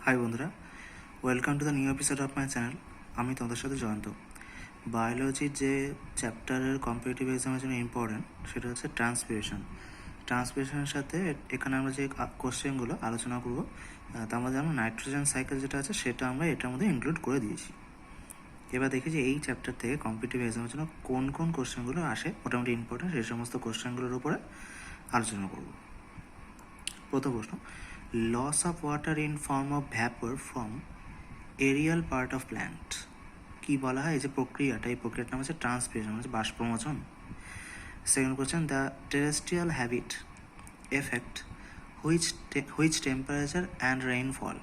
High বন্ধুরা, welcome to the new episode of my channel. আমি তোমাদের সাথে জয়ন্ত। বায়োলজির যে চ্যাপ্টারের কম্পিটিটিভ এক্সামের জন্য ইম্পর্ট্যান্ট সেটা হচ্ছে ট্রান্সপিরেশনের সাথে এখানে আমরা যে কোশ্চেনগুলো আলোচনা করব তার মধ্যে আমরা নাইট্রোজেন সাইকেল যেটা আছে সেটা আমরা এটার মধ্যে ইনক্লুড করে দিয়েছি। এবার দেখি যে এই চ্যাপ্টার থেকে কম্পিটিটিভ এক্সামের জন্য কোন কোন কোশ্চেনগুলো আসে মোটামুটি ইম্পর্ট্যান্ট সেই সমস্ত কোশ্চেনগুলোর উপরে আলোচনা করব। প্রথম প্রশ্ন, loss of water in form of vapour from aerial part of plant. কী বলা হয় এই যে প্রক্রিয়াটা, এই প্রক্রিয়াটার নাম হচ্ছে ট্রান্সপিরেশন, হচ্ছে বাষ্পমোচন। Second question, the terrestrial habit effect which temperature and rainfall.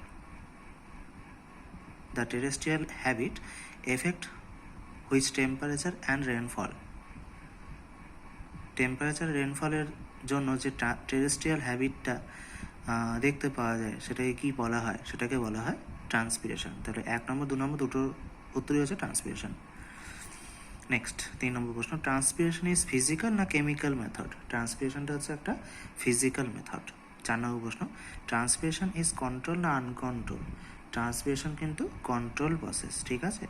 The terrestrial habit effect which temperature and rainfall. Temperature রেইনফলের জন্য যে টেরেস্ট্রিয়াল হ্যাবিটটা দেখতে পাওয়া যায় সেটাকে কী বলা হয়, সেটাকে বলা হয় ট্রান্সপিরেশন। তাহলে 1 নম্বর 2 নম্বর দুটোর উত্তরই হচ্ছে ট্রান্সপিরেশন। নেক্সট 3 নম্বর প্রশ্ন, ট্রান্সপিরেশন ইজ ফিজিক্যাল না কেমিক্যাল মেথড। ট্রান্সপিরেশনটা হচ্ছে একটা ফিজিক্যাল মেথড। 4 নম্বর প্রশ্ন, ট্রান্সপিরেশন ইজ কন্ট্রোল না আনকন্ট্রোল। ট্রান্সপিরেশন কিন্তু কন্ট্রোল প্রসেস, ঠিক আছে।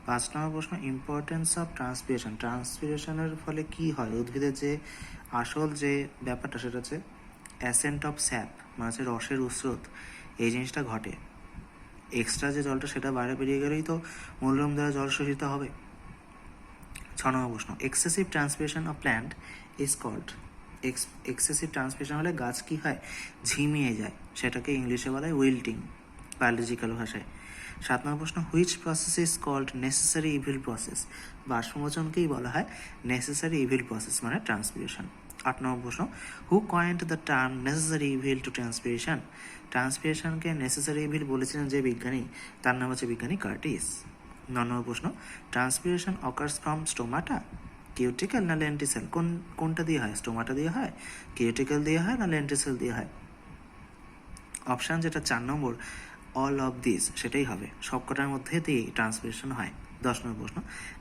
5 নম্বর প্রশ্ন, ইম্পর্টেন্স অফ ট্রান্সপিরেশন। ট্রান্সপিরেশনের ফলে কি হয়, উদ্ভিদের যে আসল যে ব্যাপারটা সেটা হচ্ছে অ্যাসেন্ট অফ স্যাপ, মানে হচ্ছে রসের উস্রোত, এই জিনিসটা ঘটে। এক্সট্রা যে জলটা সেটা বাইরে বেরিয়ে গেলেই তো মূলরম দ্বারা জল শোষিত হবে। 6 নম্বর প্রশ্ন, excessive transpiration of plant is called. Excessive transpiration হলে গাছ কী হয়, ঝিমিয়ে যায়, সেটাকে ইংলিশে বলা হয় উইল্টিং বায়োলজিক্যাল ভাষায়। 7 নম্বর প্রশ্ন, which process is called necessary evil process. বাষ্পমোচনকেই বলা হয় নেসেসারি ইভিল প্রসেস, মানে ট্রান্সপিরেশন। 8 নম্বর প্রশ্ন, who coined the term necessary evil to transpiration. ট্রান্সপিরেশনকে নেসেসারি ইভিল বলেছিলেন যে বিজ্ঞানী, তার নাম হচ্ছে বিজ্ঞানী কার্টিস। 9 নম্বর প্রশ্ন, transpiration occurs from stomata, cuticle না লেন্টিসেল। কোনটা দিয়ে হয়, স্টোমাটা দিয়ে হয়, কিউটিক্যাল দিয়ে হয় না লেন্টিসেল দিয়ে হয়। অপশান যেটা 4 নম্বর অল অফ দিস সেটাই হবে, সবকটার মধ্যে দিয়েই ট্রান্সপিরেশন হয়। 10 নম্বর প্রশ্ন,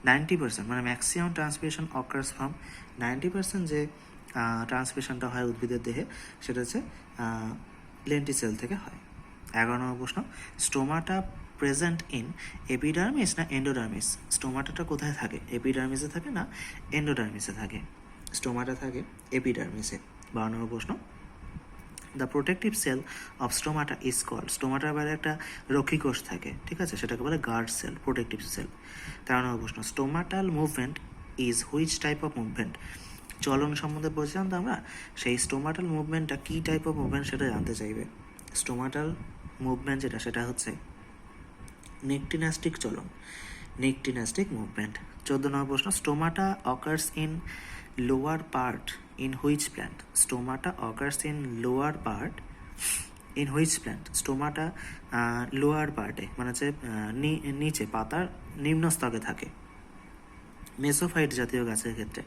90% মানে ম্যাক্সিমাম ট্রান্সপিরেশন অকার্স ফ্রম, 90% যে ট্রান্সপিরেশনটা হয় উদ্ভিদের দেহে সেটা হচ্ছে লেন্টিসেল থেকে হয়। 11 নম্বর প্রশ্ন, স্টোমাটা প্রেজেন্ট ইন এপিডার্মিস না এন্ডোডার্মিস। স্টোমাটাটা কোথায় থাকে, এপিডার্মিসে থাকে না এন্ডোডার্মিসে থাকে। স্টোমাটা থাকে এপিডার্মিসে। 12 নম্বর প্রশ্ন, the protective cell of stomata is called. স্টোমাটার বাইরে একটা রক্ষী কোষ থাকে, ঠিক আছে, সেটাকে বলে গার্ড সেল, প্রোটেক্টিভ সেল। 13 নম্বর প্রশ্ন, stomatal movement is which type of movement. চলন সম্বন্ধে বলছিলাম তো আমরা, সেই স্টোমাটাল মুভমেন্টটা কী টাইপ অফ মুভমেন্ট সেটা জানতে চাইবে। স্টোমাটাল মুভমেন্ট যেটা সেটা হচ্ছে নিকটিনাস্টিক চলন, নিকটিনাস্টিক মুভমেন্ট। 14 নম্বর প্রশ্ন, stomata occurs in lower part in which plant. Stomata occurs in lower part in which plant. Stomata lower পার্টে মানে হচ্ছে নিচে পাতার নিম্ন স্তরে থাকে, মেসোফাইট জাতীয় গাছের ক্ষেত্রে।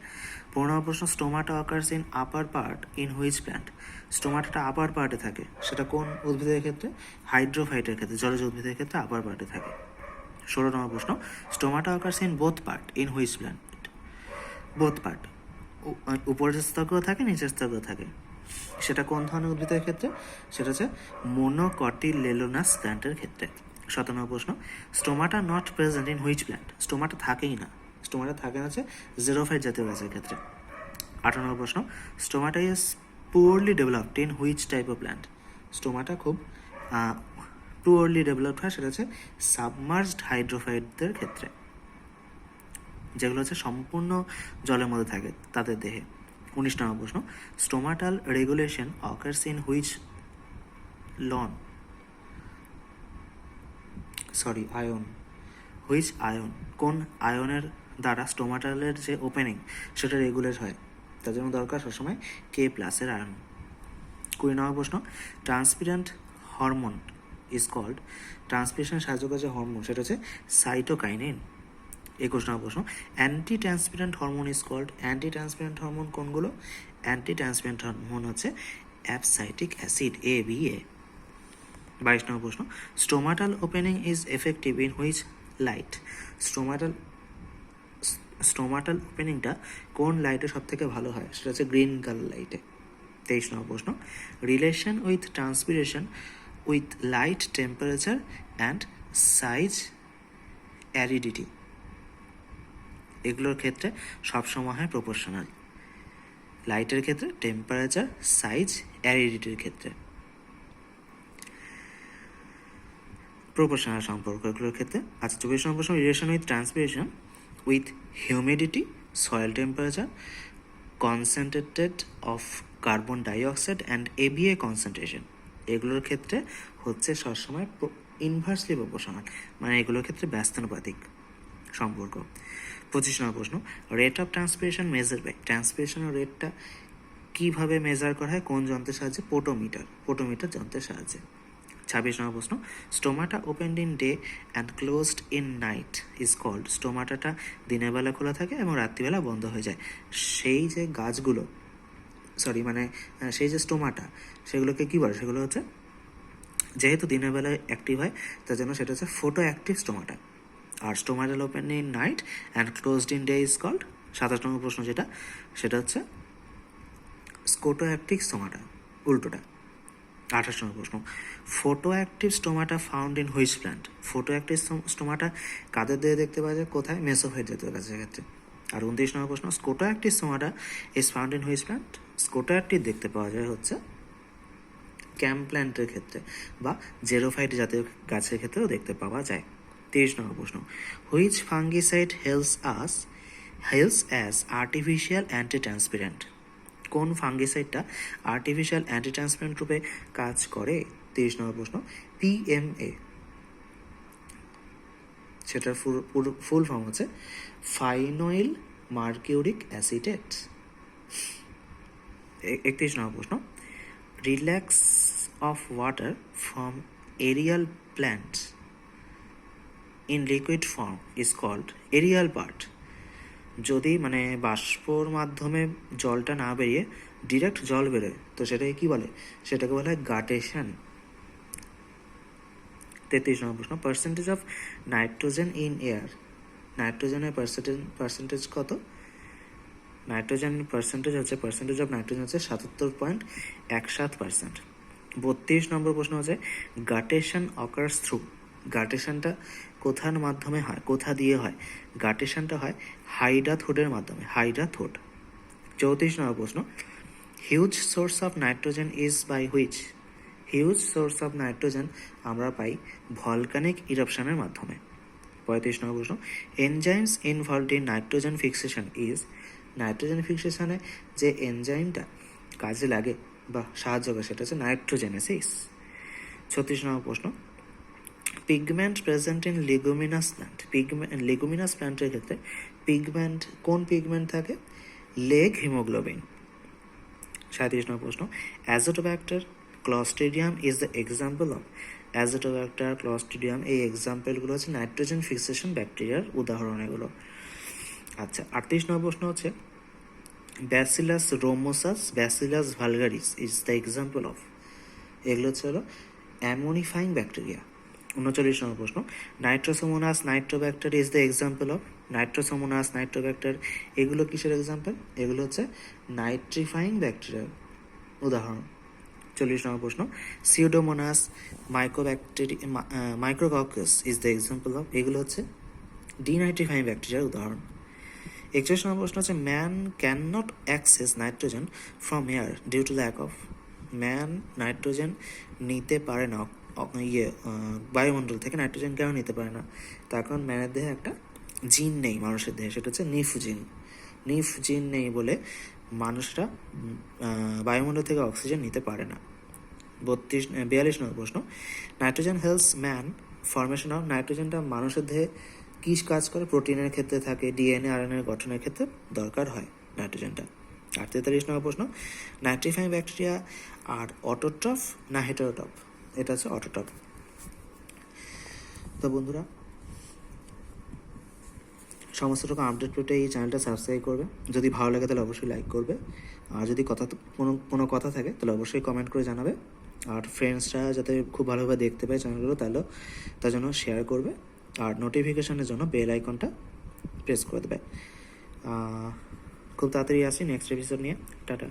15 নম্বর প্রশ্ন, stomata occurs in upper part in which plant. স্টোমাটাটা আপার পার্টে থাকে, সেটা কোন উদ্ভিদের ক্ষেত্রে, হাইড্রোফাইটের ক্ষেত্রে, জলজ উদ্ভিদের ক্ষেত্রে আপার পার্টে থাকে। 16 নম্বর প্রশ্ন, stomata occurs in both part in which plant. Both part, উপরের স্তরেও থাকে নিচের স্তরেও থাকে, সেটা কোন ধরনের উদ্ভিদের ক্ষেত্রে, সেটা হচ্ছে মোনোকটিলেলোনাস প্ল্যান্টের ক্ষেত্রে। 17 নম্বর প্রশ্ন, stomata not present in which plant. Stomata থাকেই না, স্টোমাটা থাকে না হচ্ছে জেরোফাইট জাতীয় গাছের ক্ষেত্রে। 18 নম্বর প্রশ্ন, stomata is poorly developed in which type of plant. Stomata খুব পুয়ারলি ডেভেলপড হয় সেটা হচ্ছে সাবমার্জড হাইড্রোফাইটদের ক্ষেত্রে, যেগুলো হচ্ছে সম্পূর্ণ জলের মধ্যে থাকে তাদের দেহে। 19 নম্বর প্রশ্ন, stomatal regulation occurs in which ion. Which ion, কোন আয়নের দ্বারা স্টোমাটালের যে ওপেনিং সেটা রেগুলেট হয়, তার জন্য দরকার সবসময় K+ আয়ন। 20 নম্বর প্রশ্ন, transpirant hormone is called. Transpiration সাহায্যকারী যে হরমোন সেটা হচ্ছে সাইটোকাইনিন। 21 নম্বর প্রশ্ন, antitranspirant hormone is called. Antitranspirant hormone কোনগুলো, অ্যান্টি ট্রান্সপিরেন্ট হরমোন হচ্ছে অ্যাবসাইটিক অ্যাসিড ABA। 22 নম্বর প্রশ্ন, stomatal opening is effective in which light. Stomatal ওপেনিংটা কোন লাইটে সব থেকে ভালো হয়, সেটা হচ্ছে গ্রিন কালার লাইটে। 23 নম্বর প্রশ্ন, relation with transpiration with light temperature and size aridity, এগুলোর ক্ষেত্রে সবসময় হয় প্রপোর্শনাল। লাইটের ক্ষেত্রে, টেম্পারেচার, সাইজ, অ্যারিডিটির ক্ষেত্রে প্রপোর্শনাল সম্পর্ক এগুলোর ক্ষেত্রে। আচ্ছা, 24 নম্বর প্রশ্ন, relation with transpiration with humidity, soil temperature, concentrated of carbon dioxide and ABA concentration, এগুলোর ক্ষেত্রে হচ্ছে সবসময় ইনভার্সলি প্রপোর্শনাল, মানে এগুলোর ক্ষেত্রে ব্যস্তানুপাতিক সম্পর্ক। 25 নম্বর প্রশ্ন, rate of transpiration measure by, ট্রান্সপিরেশনের রেটটা কীভাবে মেজার করা হয়, কোন যন্ত্রের সাহায্যে? পোটোমিটার যন্ত্রের সাহায্যে। 26 নম্বর প্রশ্ন, stomata opened in day and closed in night is called, স্টোমাটাটা দিনের বেলা খোলা থাকে এবং রাত্রিবেলা বন্ধ হয়ে যায়, সেই যে গাছগুলো সেই যে স্টোমাটা, সেগুলোকে কী বলে? সেগুলো হচ্ছে, যেহেতু দিনের বেলায় অ্যাক্টিভ হয় তার জন্য সেটা হচ্ছে ফোটো অ্যাক্টিভ স্টোমাটা। আর stomatal open in night and closed in day is called, 27 নম্বর প্রশ্ন সেটা হচ্ছে স্কোটো অ্যাক্টিভ স্টোমাটা, উল্টোটা। 28 নম্বর প্রশ্ন, photoactive stomata found in which plant, photoactive stomata কাদের দিয়ে দেখতে পাওয়া যায়? কোথায়? মেসোফাইট জাতীয় গাছের ক্ষেত্রে। আর 29 নম্বর প্রশ্ন, scotoactive stomata is found in which plant, scotoactive দেখতে পাওয়া যায় হচ্ছে ক্যাম্প প্ল্যান্টের ক্ষেত্রে বা জেরোফাইট জাতীয় গাছের ক্ষেত্রেও দেখতে পাওয়া যায়। 30 নম্বর প্রশ্ন, which fungicide helps as artificial antitranspirant, কোন ফাঙ্গিসাইডটা আর্টিফিশিয়াল অ্যান্টি ট্রান্সপিরেন্ট রূপে কাজ করে? 30 নম্বর প্রশ্ন, PMA, সেটার ফুল ফর্ম হচ্ছে ফাইনইল মার্কিউরিক অ্যাসিটেট। 31 নম্বর প্রশ্ন, release of water from aerial plants in liquid form is called, aerial part, যদি বাষ্পর মাধ্যমে জলটা না বেরিয়ে ডিরেক্ট জল বেরোয় তো সেটাকে কী বলে? সেটাকে বলা হয় গাটেশন। 33 নম্বর প্রশ্ন, percentage of nitrogen in air, নাইট্রোজেনের পার্সেন্টেজ কত? নাইট্রোজেনের পার্সেন্টেজ হচ্ছে 77.17%। 32 নম্বর প্রশ্ন হচ্ছে, গাটেশন অকার্স থ্রু, গাটেশনটা কোথার মাধ্যমে হয়, কোথা দিয়ে হয়? গাটেশনটা হয় হাইড্রাথোডের মাধ্যমে, হাইড্রাথোড। 34 নম্বর প্রশ্ন, huge source of nitrogen is by which, huge source of nitrogen আমরা পাই ভলকানিক ইরাপশনের মাধ্যমে। 35 নম্বর প্রশ্ন, enzymes involved in nitrogen fixation is, nitrogen ফিক্সেশনে যে এনজাইমটা কাজে লাগে বা সাহায্য করে সেটা হচ্ছে নাইট্রোজেনেসিস। 36 নম্বর প্রশ্ন, পিগমেন্ট প্রেজেন্ট ইন লিগুমিনাস প্ল্যান্ট, লিগুমিনাস প্ল্যান্টের ক্ষেত্রে পিগমেন্ট, কোন পিগমেন্ট থাকে? Leg haemoglobin. 37 নম্বর প্রশ্ন, Azotobacter, Clostridium is the example of, Azotobacter, Clostridium এই এক্সাম্পলগুলো হচ্ছে নাইট্রোজেন ফিক্সেশন ব্যাকটেরিয়ার উদাহরণ এগুলো। আচ্ছা, 38 নম্বর প্রশ্ন হচ্ছে, Bacillus ramosus, Bacillus vulgaris is the example of, এগুলো হচ্ছে অ্যামোনিফাইং ব্যাকটেরিয়া। 39 নম্বর প্রশ্ন, Nitrosomonas Nitrobacter is the example of, Nitrosomonas Nitrobacter এগুলো কিসের এক্সাম্পল? এগুলো হচ্ছে নাইট্রিফাইং ব্যাকটেরিয়ার উদাহরণ। 40 নম্বর প্রশ্ন, Pseudomonas Micrococcus is the example of, এগুলো হচ্ছে ডিনাইট্রিফাইং ব্যাকটেরিয়ার উদাহরণ। 41 নম্বর প্রশ্ন হচ্ছে, man cannot access nitrogen from air due to lack of, man nitrogen নিতে পারে না, বায়ুমণ্ডল থেকে নাইট্রোজেন কেন নিতে পারে না? তার কারণ ম্যানের দেহে একটা জিন নেই, মানুষের দেহে, সেটা হচ্ছে নিফ জিন নেই বলে মানুষরা বায়ুমণ্ডল থেকে অক্সিজেন নিতে পারে না। 42 নম্বর প্রশ্ন, nitrogen helps man formation of, নাইট্রোজেনটা মানুষের দেহে কী কাজ করে? প্রোটিনের ক্ষেত্রে থাকে, ডিএনএ আরএনএ গঠনের ক্ষেত্রে দরকার হয় নাইট্রোজেনটা। আর 43 নম্বর প্রশ্ন, নাইট্রিফাইং ব্যাকটেরিয়া আর অটোট্রফ না হেটারোট্রফ, এটা হচ্ছে অটোট্রফ। তো বন্ধুরা, সমস্ত রকম আপডেট পেতে এই চ্যানেলটা সাবস্ক্রাইব করবে, যদি ভালো লাগে তাহলে অবশ্যই লাইক করবে, আর যদি কোনো কথা থাকে তাহলে অবশ্যই কমেন্ট করে জানাবে, আর ফ্রেন্ডসরা যাতে খুব ভালোভাবে দেখতে পায় চ্যানেলগুলো তার জন্য শেয়ার করবে, আর নোটিফিকেশনের জন্য বেল আইকনটা প্রেস করে দেবে। খুব তাড়াতাড়ি আসি নেক্সট এপিসোড নিয়ে। টাটা।